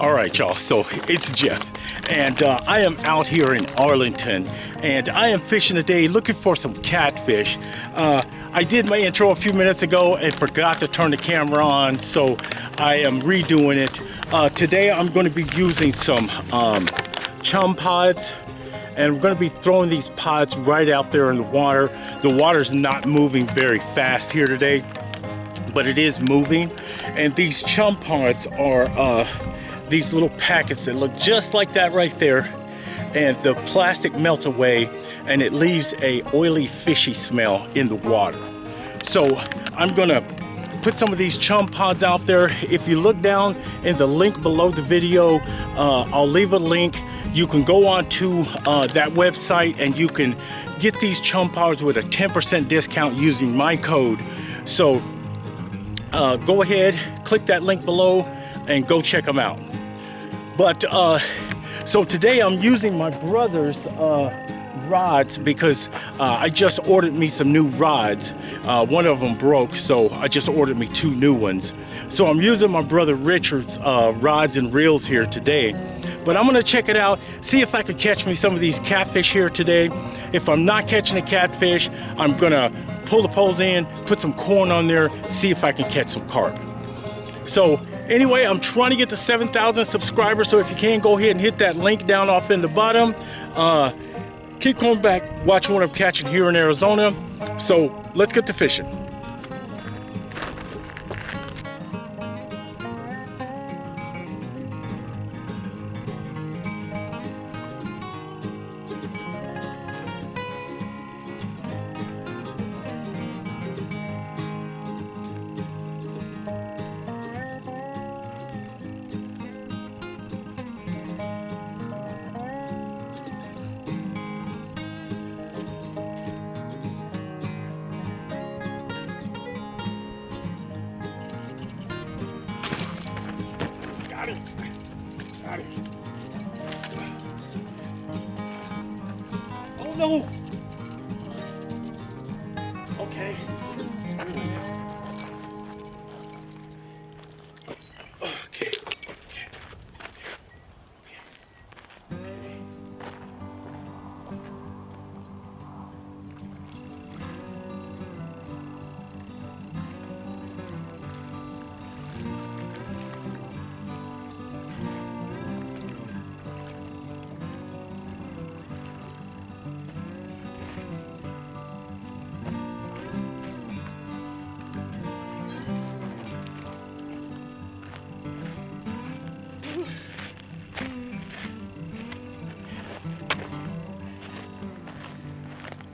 All right, y'all, so it's Jeff, and I am out here in Arlington, and I am fishing today looking for some catfish. I did my intro a few minutes ago and forgot to turn the camera on, so I am redoing it. Today I'm going to be using some chum pods, and we're going to be throwing these pods right out there in the water. The water's not moving very fast here today, but it is moving, and these chum pods are these little packets that look just like that right there, and the plastic melts away and it leaves a oily, fishy smell in the water. So I'm gonna put some of these chum pods out there. If you look down in the link below the video, I'll leave a link. You can go on to that website and you can get these chum pods with a 10% discount using my code. So go ahead, click that link below and go check them out. But so today I'm using my brother's rods because I just ordered me some new rods. One of them broke, so I just ordered me 2 new ones. So I'm using my brother Richard's rods and reels here today. But I'm gonna check it out, see if I could catch me some of these catfish here today. If I'm not catching a catfish, I'm gonna pull the poles in, put some corn on there, see if I can catch some carp. So anyway, I'm trying to get to 7,000 subscribers, so if you can, go ahead and hit that link down off in the bottom. Keep coming back, watching what I'm catching here in Arizona. So let's get to fishing. Got it. Oh no. Okay. Okay.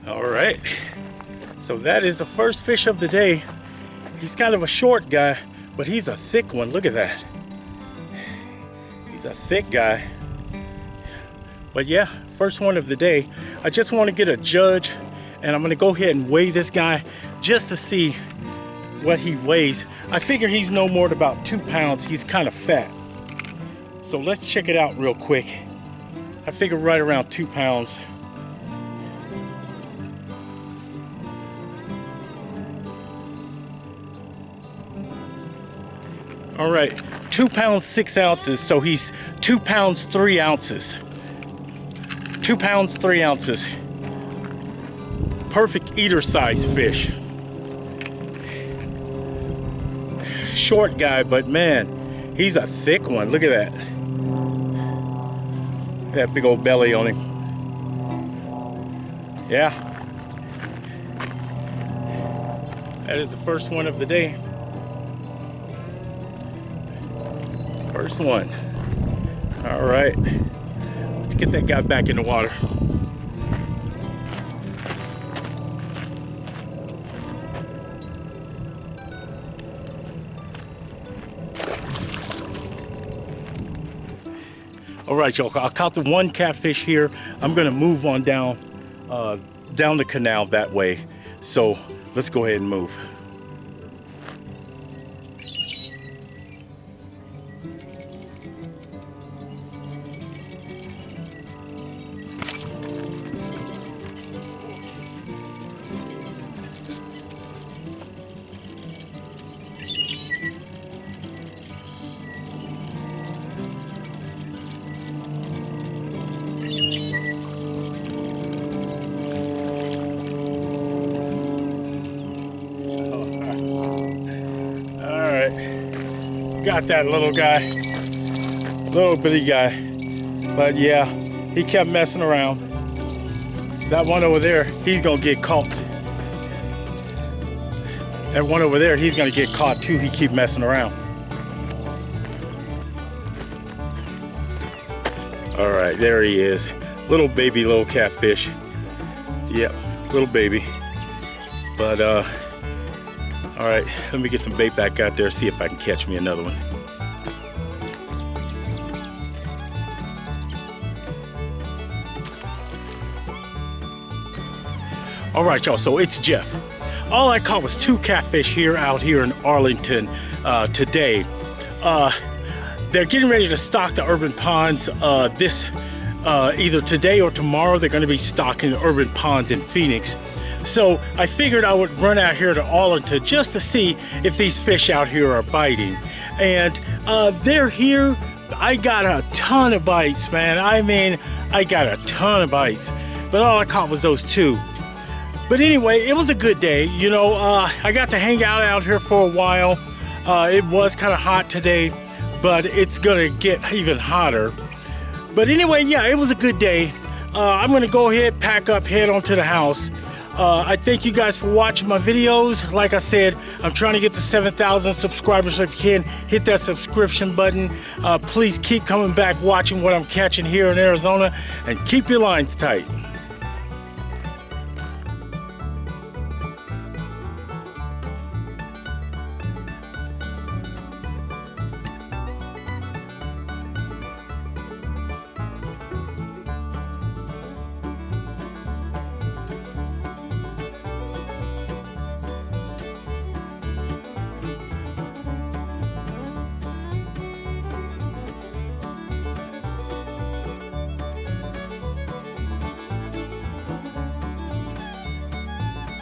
All right, so that is the first fish of the day. He's kind of a short guy, but he's a thick one. Look at that. He's a thick guy. But yeah, first one of the day. I just want to get a judge, and I'm gonna go ahead and weigh this guy just to see what he weighs. I figure he's no more than about 2 pounds. He's kind of fat. So let's check it out real quick. I figure right around 2 pounds. All right, 2 pounds 6 ounces, so he's 2 pounds 3 ounces. 2 pounds 3 ounces. Perfect eater size fish. Short guy, but man, he's a thick one. Look at that. That big old belly on him. Yeah. That is the first one of the day. First one. All right, let's get that guy back in the water. All right, y'all, I caught the 1 catfish here. I'm gonna move on down the canal that way. So let's go ahead and move. got that little guy, little bitty guy. But yeah, he kept messing around. That one over there, he's gonna get caught. That one over there, he's gonna get caught too. He keep messing around. All right, there he is. Little baby, little catfish. Yep, little baby. But all right, let me get some bait back out there, see if I can catch me another one. All right, y'all, so it's Jeff. All I caught was 2 catfish out here in Arlington today. They're getting ready to stock the urban ponds either today or tomorrow. They're gonna be stocking the urban ponds in Phoenix. So I figured I would run out here to Arlington just to see if these fish out here are biting. And they're here. I got a ton of bites, man. I mean, I got a ton of bites, but all I caught was those 2. But anyway, it was a good day. You know, I got to hang out here for a while. It was kind of hot today, but it's gonna get even hotter. But anyway, yeah, it was a good day. I'm gonna go ahead, pack up, head on to the house. I thank you guys for watching my videos. Like I said, I'm trying to get to 7,000 subscribers, so if you can, hit that subscription button. Please keep coming back watching what I'm catching here in Arizona, and keep your lines tight.